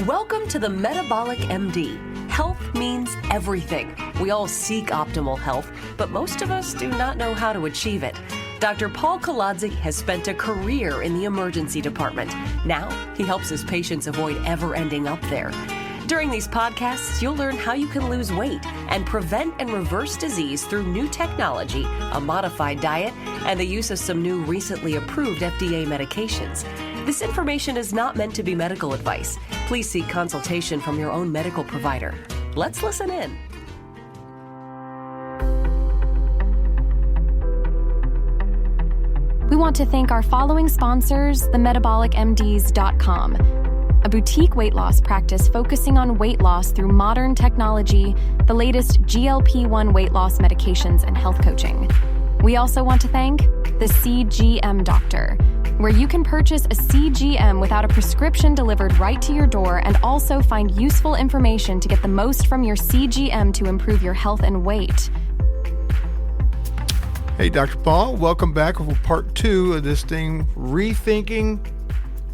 Welcome to the Metabolic MD. Health means everything. We all seek optimal health, but most of us do not know how to achieve it. Dr. Paul Kolodzik has spent a career in the emergency department. Now, he helps his patients avoid ever ending up there. During these podcasts, you'll learn how you can lose weight and prevent and reverse disease through new technology, a modified diet, and the use of some new recently approved FDA medications. This information is not meant to be medical advice. Please seek consultation from your own medical provider. Let's listen in. We want to thank our following sponsors, themetabolicmds.com, a boutique weight loss practice focusing on weight loss through modern technology, the latest GLP-1 weight loss medications, and health coaching. We also want to thank the CGM Doctor, where you can purchase a CGM without a prescription delivered right to your door and also find useful information to get the most from your CGM to improve your health and weight. Hey, Dr. Paul, welcome back for part 2 of this thing, Rethinking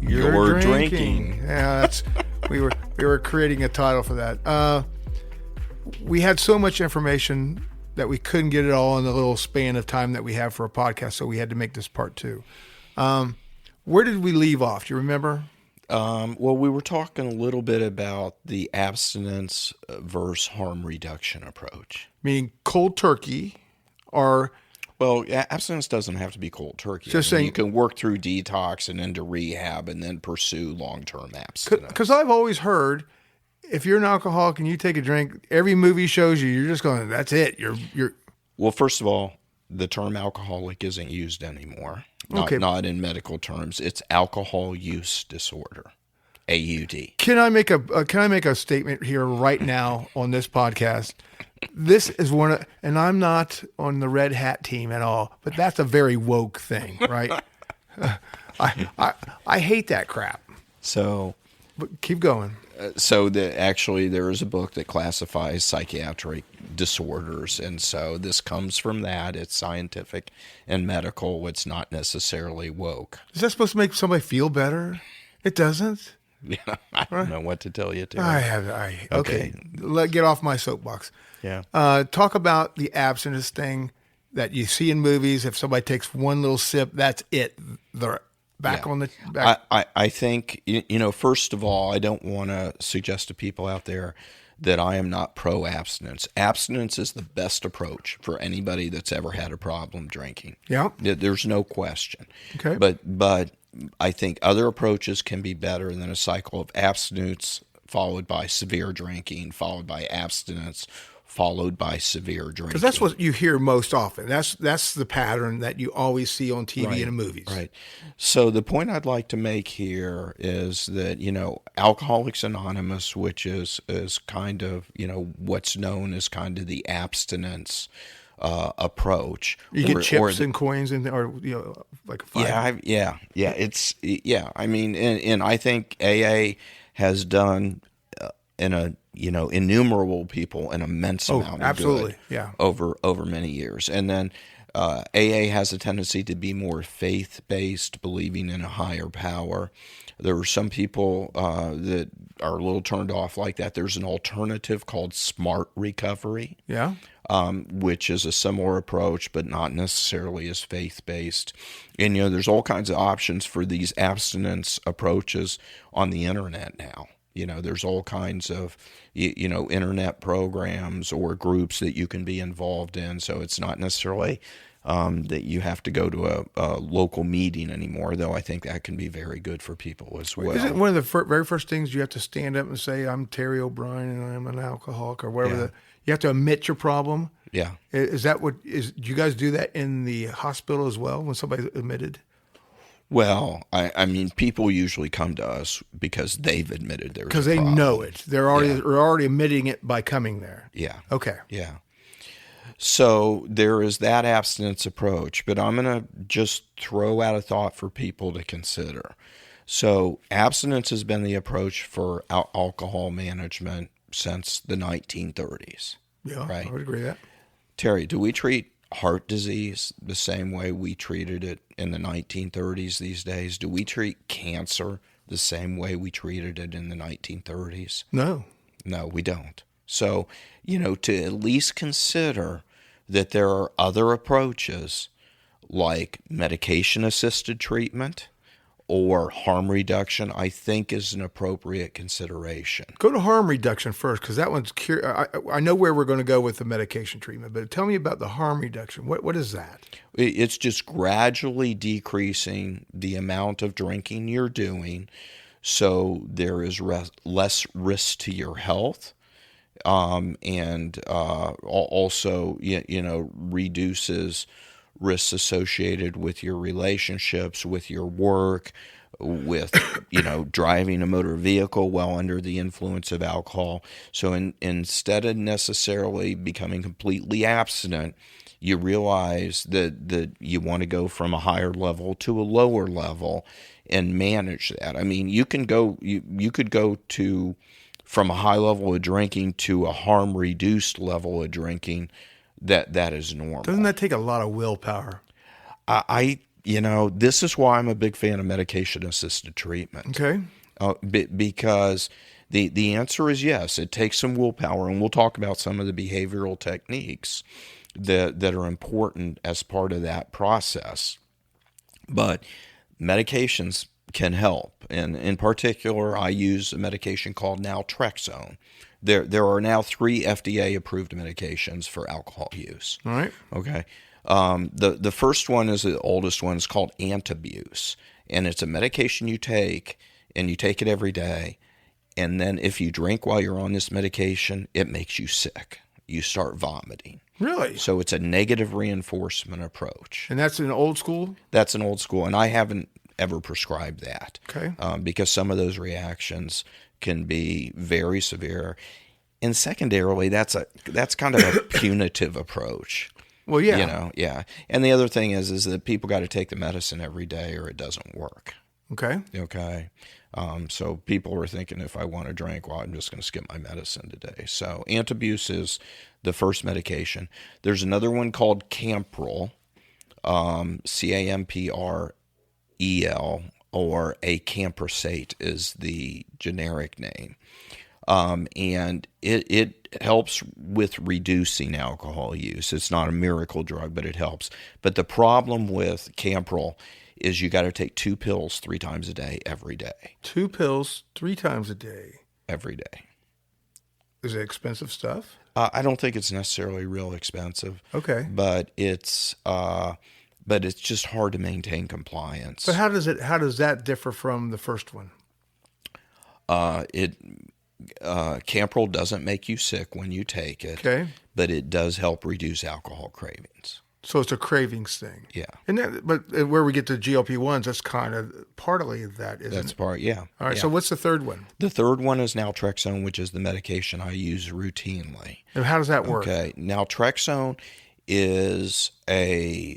Your Drinking. Yeah, we were creating a title for that. We had so much information that we couldn't get it all in the little span of time that we have for a podcast, so we had to make this part 2. Where did we leave off? Do you remember? Well, we were talking a little bit about the abstinence versus harm reduction approach. Meaning cold turkey or... Well, abstinence doesn't have to be cold turkey. Just saying, you can work through detox and into rehab and then pursue long-term abstinence. Because I've always heard, if you're an alcoholic and you take a drink, every movie shows you, you're just going, that's it. You're. Well, first of all, the term alcoholic isn't used anymore. Not in medical terms. It's alcohol use disorder, AUD. Can I make a statement here right now on this podcast? This is one of, and I'm not on the red hat team at all, but that's a very woke thing, right? I hate that crap. So, but keep going. Actually, there is a book that classifies psychiatric disorders, and so this comes from that. It's scientific and medical. It's not necessarily woke. Is that supposed to make somebody feel better? It doesn't. Yeah, I don't know what to tell you. Terry. Okay. Get off my soapbox. Yeah. Talk about the abstinence thing that you see in movies. If somebody takes one little sip, that's it. They're back on the back. I think, first of all, I don't want to suggest to people out there that I am not pro-abstinence. Abstinence is the best approach for anybody that's ever had a problem drinking. Yeah. There's no question. Okay. But I think other approaches can be better than a cycle of abstinence followed by severe drinking, followed by abstinence, followed by severe drinking. Because that's what you hear most often. That's the pattern that you always see on TV and in movies. Right. So the point I'd like to make here is that, Alcoholics Anonymous, which is kind of, what's known as kind of the abstinence approach. You get chips and coins or like a $5. Yeah. I mean, and I think AA has done innumerable people an immense amount of good over many years. And then AA has a tendency to be more faith-based, believing in a higher power. There are some people that are a little turned off like that. There's an alternative called smart recovery, which is a similar approach, but not necessarily as faith-based. And, there's all kinds of options for these abstinence approaches on the internet now. There's all kinds of, internet programs or groups that you can be involved in. So it's not necessarily that you have to go to a local meeting anymore, though I think that can be very good for people as well. Isn't one of the very first things you have to stand up and say, I'm Terry O'Brien and I'm an alcoholic or whatever? You have to admit your problem? Yeah. Is that do you guys do that in the hospital as well when somebody's admitted? Well, I mean, people usually come to us because they've admitted there's a problem. Because they know it. They're already admitting it by coming there. Yeah. Okay. Yeah. So there is that abstinence approach, but I'm going to just throw out a thought for people to consider. So abstinence has been the approach for alcohol management since the 1930s. Yeah, right? I would agree with that. Terry, do we treat heart disease the same way we treated it in the 1930s these days? Do we treat cancer the same way we treated it in the 1930s? No, we don't. So, to at least consider that there are other approaches like medication-assisted treatment or harm reduction, I think is an appropriate consideration. Go to harm reduction first, because that one's I know where we're going to go with the medication treatment, but tell me about the harm reduction. What is that? It's just gradually decreasing the amount of drinking you're doing so there is less risk to your health, and also, reduces risks associated with your relationships, with your work, with, driving a motor vehicle while under the influence of alcohol. So instead of necessarily becoming completely abstinent, you realize that you want to go from a higher level to a lower level and manage that. I mean, you could go from a high level of drinking to a harm reduced level of drinking. That is normal. Doesn't that take a lot of willpower? This is why I'm a big fan of medication-assisted treatment. Okay. Because the answer is yes, it takes some willpower, and we'll talk about some of the behavioral techniques that are important as part of that process. But medications can help, and in particular, I use a medication called naltrexone. There are now 3 FDA-approved medications for alcohol use. All right. Okay. The first one is the oldest one. It's called Antabuse, and it's a medication you take, and you take it every day. And then if you drink while you're on this medication, it makes you sick. You start vomiting. Really? So it's a negative reinforcement approach. And that's an old school? That's an old school, and I haven't ever prescribed that. Okay. Because some of those reactions can be very severe, and secondarily, that's kind of a punitive approach. Well, yeah, yeah. And the other thing is that people got to take the medicine every day, or it doesn't work. Okay. So people are thinking, if I want to drink, well, I'm just going to skip my medicine today. So Antabuse is the first medication. There's another one called Camprel, Camprel, or acamprosate is the generic name. And it helps with reducing alcohol use. It's not a miracle drug, but it helps. But the problem with Camprel is you got to take 2 pills 3 times a day, every day. 2 pills 3 times a day? Every day. Is it expensive stuff? I don't think it's necessarily real expensive. Okay. But it's just hard to maintain compliance. But how does that differ from the first one? Camprel doesn't make you sick when you take it. Okay. But it does help reduce alcohol cravings. So it's a cravings thing. Yeah. But where we get to GLP-1s, that's kind of partly that, isn't it? That's part, yeah. All right, yeah. So what's the third one? The third one is naltrexone, which is the medication I use routinely. And how does that work? Okay. Naltrexone is a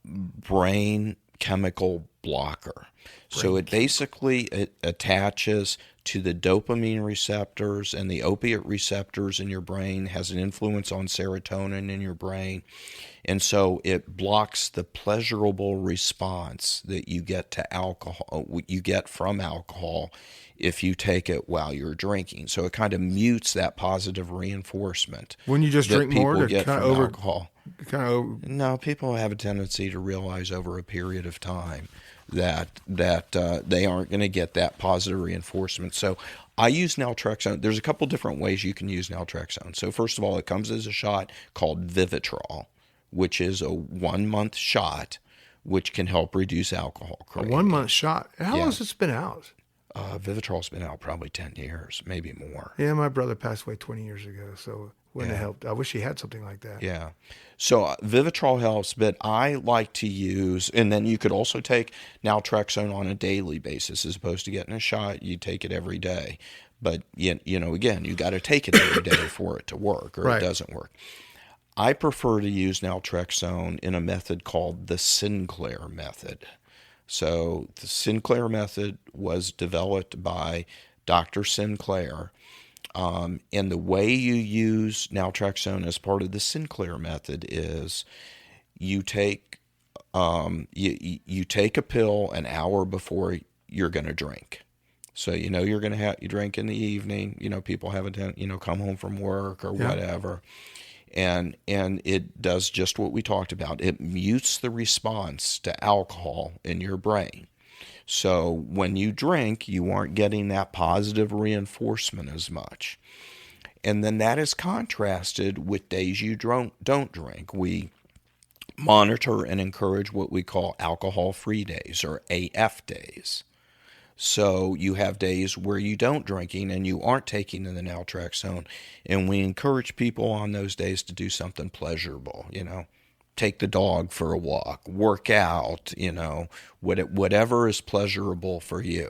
brain chemical blocker. So it basically attaches to the dopamine receptors and the opiate receptors in your brain, has an influence on serotonin in your brain. And so it blocks the pleasurable response that you get to alcohol, you get from alcohol if you take it while you're drinking. So it kind of mutes that positive reinforcement. When you just drink more to get kind from of alcohol. No, people have a tendency to realize over a period of time that they aren't going to get that positive reinforcement. So I use naltrexone. There's a couple different ways you can use naltrexone. So first of all, it comes as a shot called Vivitrol, which is a 1-month shot, which can help reduce alcohol craving. A 1-month shot? How long has it been out? Vivitrol's been out probably 10 years, maybe more. Yeah, my brother passed away 20 years ago, so wouldn't have helped. I wish he had something like that. Yeah. So Vivitrol helps, but I like to use, and then you could also take naltrexone on a daily basis as opposed to getting a shot. You take it every day. But, again, you got to take it every day for it to work, or It doesn't work. I prefer to use naltrexone in a method called the Sinclair method. So the Sinclair method was developed by Dr. Sinclair. And the way you use naltrexone as part of the Sinclair method is you take you take a pill an hour before you're going to drink. So you're going to have you drink in the evening. People have come home from work or whatever, and it does just what we talked about. It mutes the response to alcohol in your brain. So when you drink, you aren't getting that positive reinforcement as much. And then that is contrasted with days you don't drink. We monitor and encourage what we call alcohol-free days, or AF days. So you have days where you don't drinking and you aren't taking the naltrexone, and we encourage people on those days to do something pleasurable, take the dog for a walk, work out, whatever is pleasurable for you.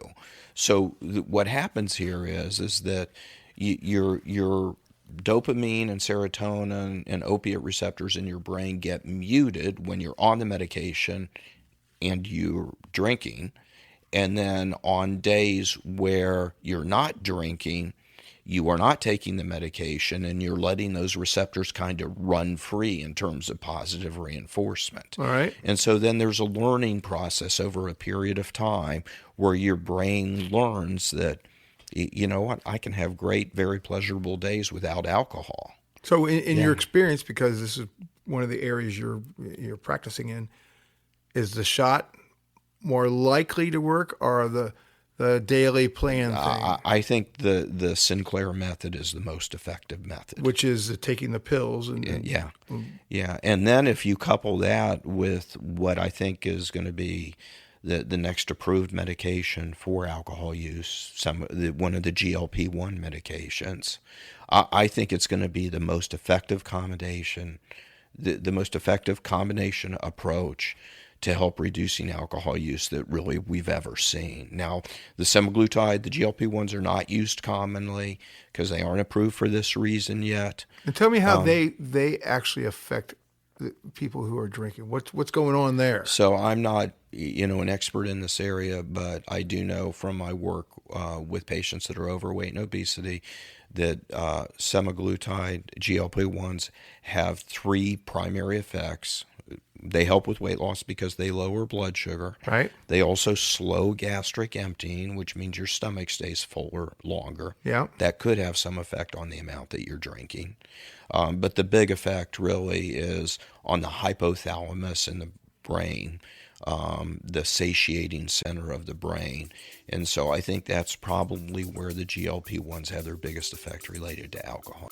So what happens here is that your dopamine and serotonin and opiate receptors in your brain get muted when you're on the medication and you're drinking. And then on days where you're not drinking, you are not taking the medication, and you're letting those receptors kind of run free in terms of positive reinforcement. All right. And so then there's a learning process over a period of time where your brain learns that, you know what, I can have great, very pleasurable days without alcohol. So in your experience, because this is one of the areas you're practicing in, is the shot more likely to work, or the daily plan thing? I think the Sinclair method is the most effective method. Which is taking the pills. Yeah. And then if you couple that with what I think is going to be the next approved medication for alcohol use, one of the GLP-1 medications, I think it's going to be the most effective combination, the most effective combination approach to help reducing alcohol use that really we've ever seen. Now, the semaglutide, the GLP-1s are not used commonly because they aren't approved for this reason yet. And tell me how they actually affect the people who are drinking. What's going on there? So I'm not, an expert in this area, but I do know from my work with patients that are overweight and obesity that semaglutide, GLP-1s have three primary effects. They help with weight loss because they lower blood sugar. Right. They also slow gastric emptying, which means your stomach stays fuller longer. Yeah. That could have some effect on the amount that you're drinking. But the big effect really is on the hypothalamus in the brain, the satiating center of the brain. And so I think that's probably where the GLP-1s have their biggest effect related to alcohol.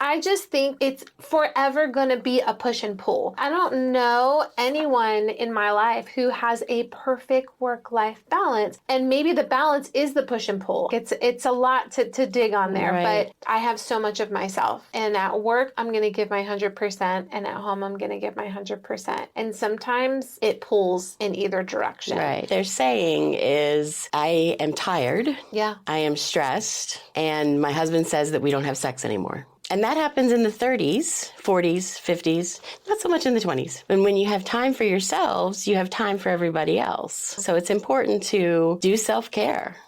I just think it's forever going to be a push and pull. I don't know anyone in my life who has a perfect work-life balance, and maybe the balance is the push and pull. It's a lot to dig on there, right. But I have so much of myself, and at work I'm going to give my 100%, and at home I'm going to give my 100%, and sometimes it pulls in either direction. Right. Their saying is, I am tired, yeah, I am stressed, and my husband says that we don't have sex anymore. And that happens in the 30s, 40s, 50s, not so much in the 20s. And when you have time for yourselves, you have time for everybody else. So it's important to do self-care.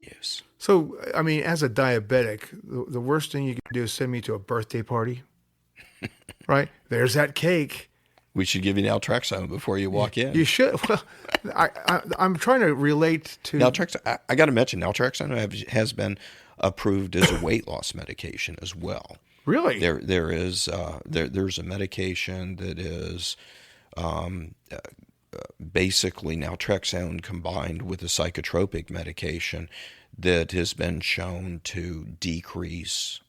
Yes. So, I mean, as a diabetic, the worst thing you can do is send me to a birthday party, right? There's that cake. We should give you naltrexone before you walk in. You should. Well, I'm trying to relate to... Naltrexone, I got to mention, naltrexone has been approved as a weight loss medication as well. Really? There's a medication that is basically naltrexone combined with a psychotropic medication that has been shown to decrease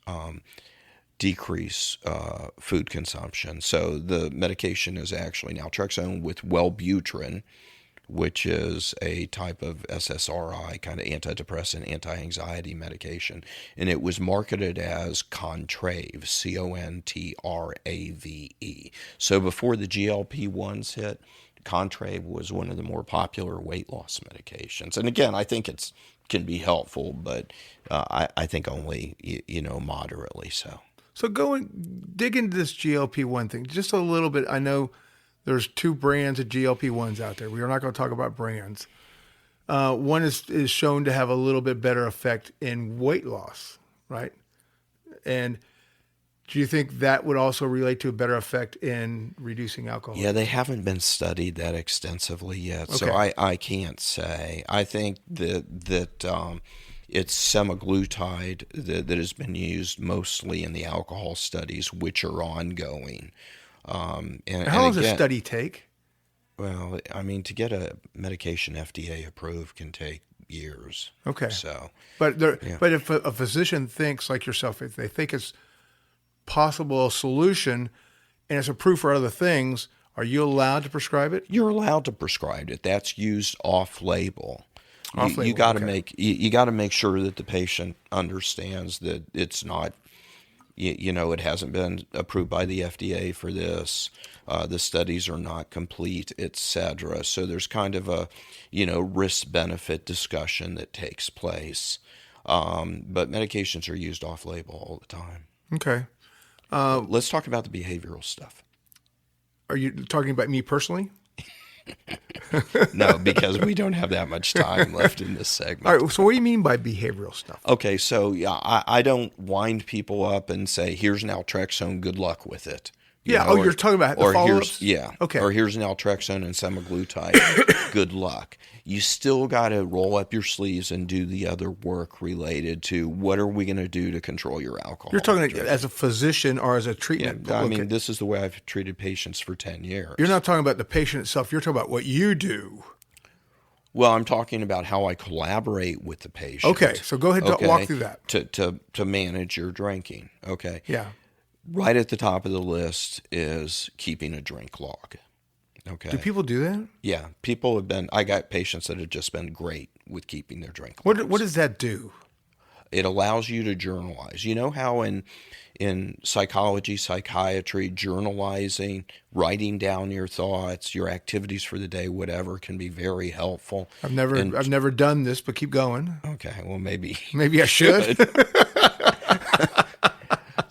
food consumption. So the medication is actually naltrexone with Wellbutrin, which is a type of SSRI, kind of antidepressant, anti-anxiety medication. And it was marketed as Contrave, Contrave. So before the GLP-1s hit, Contrave was one of the more popular weight loss medications. And again, I think it can be helpful, but I think only, moderately so. So dig into this GLP-1 thing just a little bit. I know there's two brands of GLP-1s out there. We are not going to talk about brands. One is shown to have a little bit better effect in weight loss, right? And Do you think that would also relate to a better effect in reducing alcohol? Yeah, they haven't been studied that extensively yet, so I can't say. I think that it's semaglutide that has been used mostly in the alcohol studies, which are ongoing. And how long does a study take? Well, I mean, to get a medication FDA approved can take years. Okay. So, but if a physician thinks like yourself, if they think it's possible solution and it's approved for other things, are you allowed to prescribe it? You're allowed to prescribe it. That's used off-label. You got to make sure that the patient understands that it's not, it hasn't been approved by the FDA for this. The studies are not complete, etc. So there's kind of a, risk-benefit discussion that takes place. But medications are used off-label all the time. Okay. Let's talk about the behavioral stuff. Are you talking about me personally? No, because we don't have that much time left in this segment. All right. So what do you mean by behavioral stuff? Okay. So I don't wind people up and say, here's naltrexone, good luck with it. You're talking about the follow-ups? Okay. Or here's naltrexone and semaglutide, good luck. You still got to roll up your sleeves and do the other work related to what are we going to do to control your alcohol. You're talking as a physician or as a treatment? Yeah, I mean, this is the way I've treated patients for 10 years. You're not talking about the patient itself. You're talking about what you do. Well, I'm talking about how I collaborate with the patient. Okay, so go ahead and walk through that. To manage your drinking, okay? Yeah. Right at the top of the list is keeping a drink log. Okay. Do people do that? Yeah. I got patients that have just been great with keeping their drink logs. logs. What does that do? It allows you to journalize. You know how in psychology, psychiatry, journalizing, writing down your thoughts, your activities for the day, whatever, can be very helpful. I've never done this, but keep going. Okay. Well, maybe I should.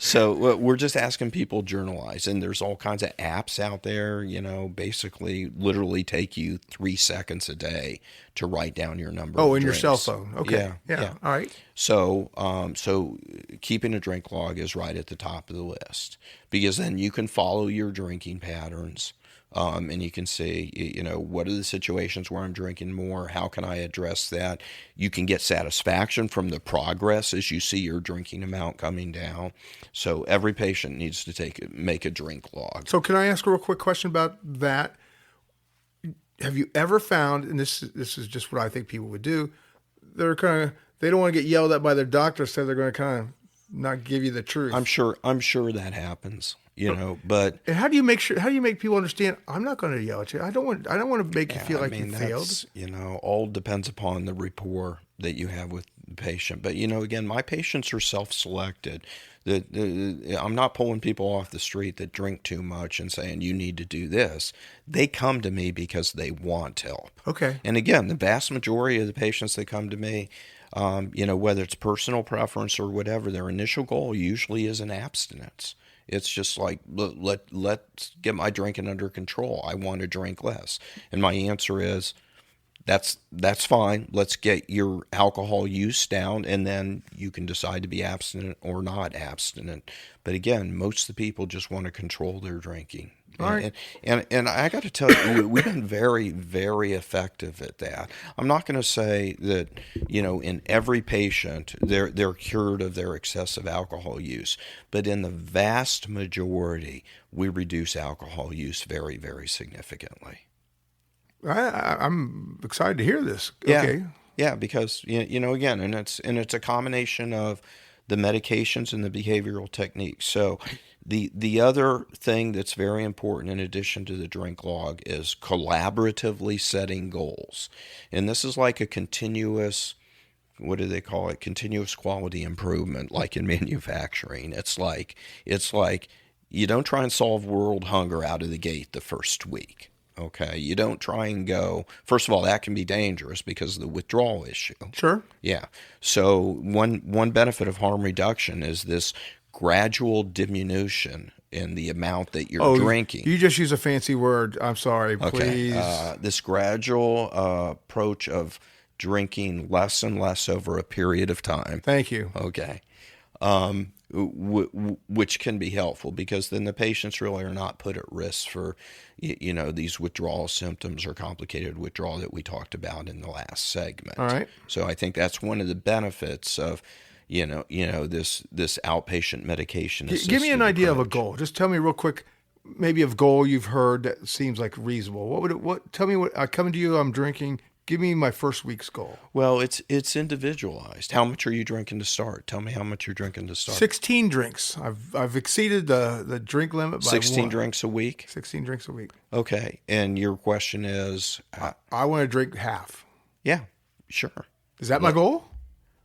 So we're just asking people journalize, and there's all kinds of apps out there, basically literally take you 3 seconds a day to write down your number. Oh, in your cell phone. Okay. Yeah. All right. So keeping a drink log is right at the top of the list, because then you can follow your drinking patterns. And you can see, what are the situations where I'm drinking more? How can I address that? You can get satisfaction from the progress as you see your drinking amount coming down. So every patient needs to make a drink log. So can I ask a real quick question about that? Have you ever found, and this is just what I think people would do, they don't want to get yelled at by their doctor, so they're going to kind of not give you the truth. I'm sure that happens. But and how do you make people understand? I'm not going to yell at you. I don't want to make you feel like you failed. All depends upon the rapport that you have with the patient. But again, my patients are self-selected. I'm not pulling people off the street that drink too much and saying you need to do this. They come to me because they want help. Okay. And again, the vast majority of the patients that come to me, whether it's personal preference or whatever, their initial goal usually is an abstinence. It's just like, let's get my drinking under control. I want to drink less. And my answer is, that's fine. Let's get your alcohol use down, and then you can decide to be abstinent or not abstinent. But again, most of the people just want to control their drinking. All right. And I got to tell you, we've been very, very effective at that. I'm not going to say that, in every patient, they're cured of their excessive alcohol use. But in the vast majority, we reduce alcohol use very, very significantly. I'm excited to hear this. Yeah. Okay. Yeah, because, again, and it's a combination of the medications and the behavioral techniques. So the other thing that's very important in addition to the drink log is collaboratively setting goals. And this is like a continuous, what do they call it? Continuous quality improvement, like in manufacturing. It's like you don't try and solve world hunger out of the gate the first week. Okay, you don't try and go, first of all, that can be dangerous because of the withdrawal issue. Sure. Yeah. So one benefit of harm reduction is this gradual diminution in the amount that you're drinking. You just use a fancy word. I'm sorry, please. This gradual approach of drinking less and less over a period of time. Thank you. Okay. which can be helpful because then the patients really are not put at risk for, these withdrawal symptoms or complicated withdrawal that we talked about in the last segment. All right. So I think that's one of the benefits of, this outpatient medication. Give me an idea of a goal. Just tell me real quick, maybe a goal you've heard that seems like reasonable. Tell me what, I come to you, I'm drinking. Give me my first week's goal. Well, it's individualized. How much are you drinking to start? Tell me how much you're drinking to start. 16 drinks. I've exceeded the drink limit by 16 drinks a week? 16 drinks a week. Okay. And your question is? I want to drink half. Yeah, sure. Is that my goal?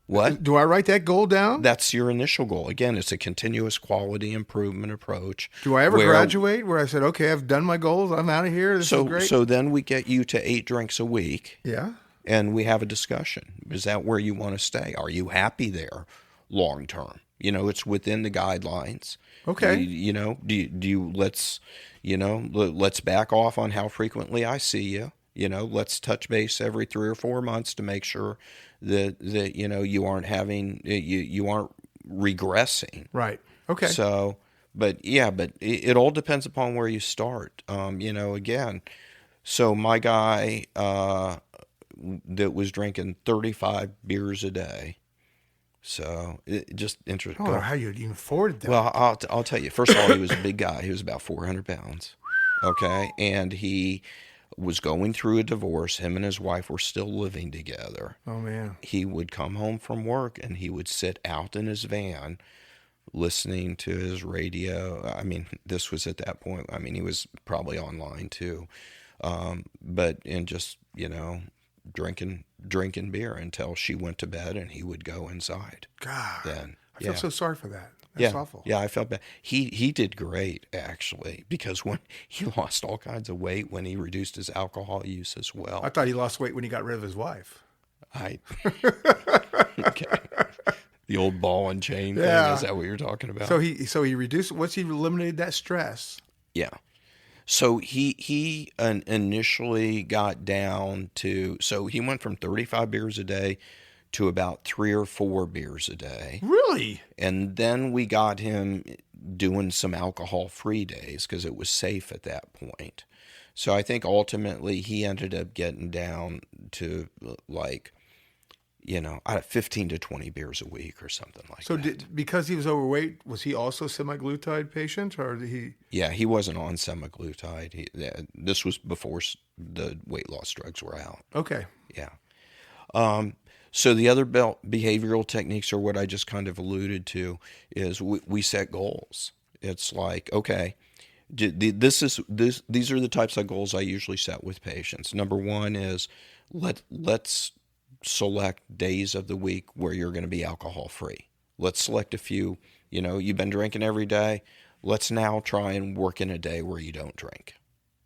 What? Do I write that goal down? That's your initial goal. Again, it's a continuous quality improvement approach. Do I ever graduate where I said, okay, I've done my goals, I'm out of here, this is great? So then we get you to 8 drinks a week. Yeah. And we have a discussion. Is that where you want to stay? Are you happy there long term? It's within the guidelines. Okay. Let's back off on how frequently I see you. Let's touch base every 3 or 4 months to make sure that you aren't having you aren't regressing. Right. Okay. So, but it all depends upon where you start. Again, so my guy that was drinking 35 beers a day. So it just interesting. Oh, how you even afforded that? Well, I'll tell you. First of all, he was a big guy. He was about 400 pounds. Okay, and he was going through a divorce. Him and his wife were still living together. Oh, man. He would come home from work and he would sit out in his van listening to his radio. I mean, this was at that point. I mean, he was probably online too. And just, drinking beer until she went to bed and he would go inside. God, then, I feel so sorry for that. That's awful. Yeah, I felt bad. He did great, actually, because when he lost all kinds of weight when he reduced his alcohol use as well. I thought he lost weight when he got rid of his wife. Okay. The old ball and chain thing, is that what you're talking about? So he reduced, once he eliminated that stress. Yeah. So he initially got down to, so he went from 35 beers a day to about 3 or 4 beers a day. Really? And then we got him doing some alcohol-free days because it was safe at that point. So I think ultimately he ended up getting down to 15 to 20 beers a week or something like that. So because he was overweight, was he also semaglutide patient or did he? Yeah, he wasn't on semaglutide. This was before the weight loss drugs were out. Okay. Yeah. So the other behavioral techniques are what I just kind of alluded to is we set goals. It's like, okay, these are the types of goals I usually set with patients. Number one is let's select days of the week where you're going to be alcohol free. Let's select a few, you've been drinking every day. Let's now try and work in a day where you don't drink.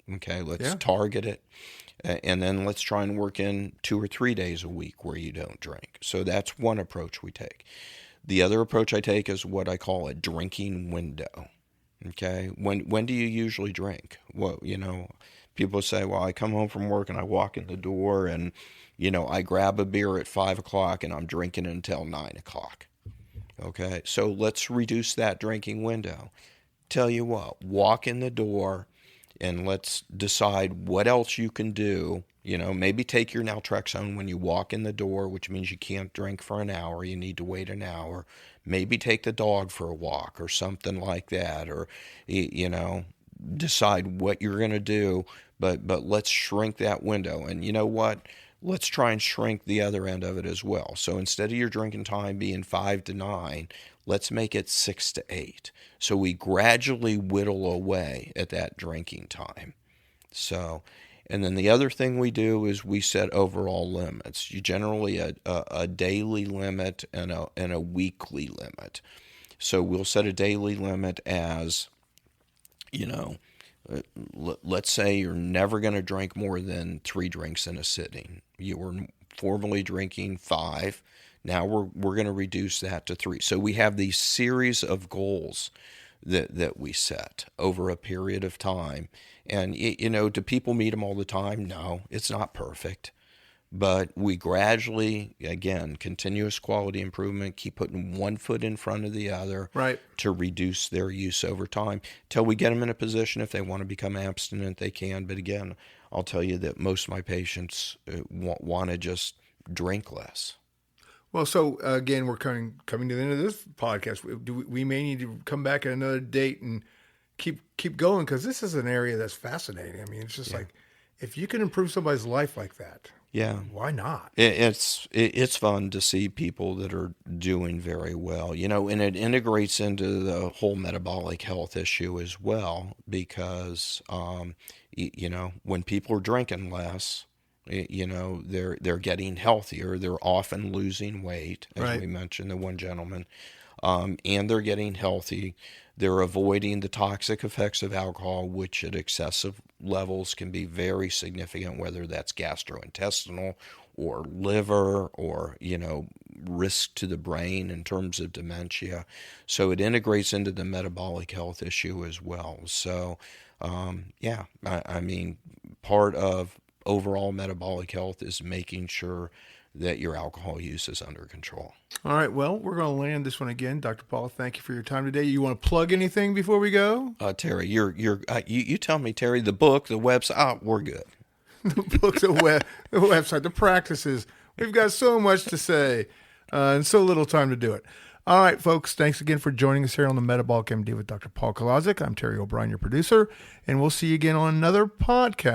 Okay, let's target it. And then let's try and work in 2 or 3 days a week where you don't drink. So that's one approach we take. The other approach I take is what I call a drinking window. Okay, when do you usually drink? Well, people say, well, I come home from work and I walk in the door and, I grab a beer at 5 o'clock and I'm drinking until 9 o'clock. Okay, so let's reduce that drinking window. Tell you what, walk in the door and let's decide what else you can do. Maybe take your naltrexone when you walk in the door, which means you can't drink for an hour. You need to wait an hour. Maybe take the dog for a walk or something like that, or, decide what you're going to do. But let's shrink that window. And you know what? Let's try and shrink the other end of it as well. So instead of your drinking time being 5 to 9, let's make it 6 to 8. So we gradually whittle away at that drinking time. So, and then the other thing we do is we set overall limits. You generally a daily limit and a weekly limit. So we'll set a daily limit as, let's say you're never going to drink more than 3 drinks in a sitting. You were formerly drinking 5. Now we're going to reduce that to 3. So we have these series of goals that we set over a period of time. And, do people meet them all the time? No, it's not perfect. But we gradually, again, continuous quality improvement, keep putting one foot in front of the other to reduce their use over time till we get them in a position if they want to become abstinent, they can. But again, I'll tell you that most of my patients want to just drink less. Well, so again, we're coming to the end of this podcast. We may need to come back at another date and keep going, because this is an area that's fascinating. I mean, it's just like, if you can improve somebody's life like that, why not? It's fun to see people that are doing very well, and it integrates into the whole metabolic health issue as well, because when people are drinking less, they're getting healthier. They're often losing weight, as we mentioned, the one gentleman, and they're getting healthy. They're avoiding the toxic effects of alcohol, which at excessive levels can be very significant, whether that's gastrointestinal or liver or, risk to the brain in terms of dementia. So it integrates into the metabolic health issue as well. So, I mean, part of overall metabolic health is making sure that your alcohol use is under control. All right. Well, we're going to land this one again. Dr. Paul, thank you for your time today. You want to plug anything before we go? Terry, you tell me, Terry, the book, the website, we're good. The book, the website, the practices. We've got so much to say and so little time to do it. All right, folks. Thanks again for joining us here on the Metabolic MD with Dr. Paul Kolodzik. I'm Terry O'Brien, your producer, and we'll see you again on another podcast.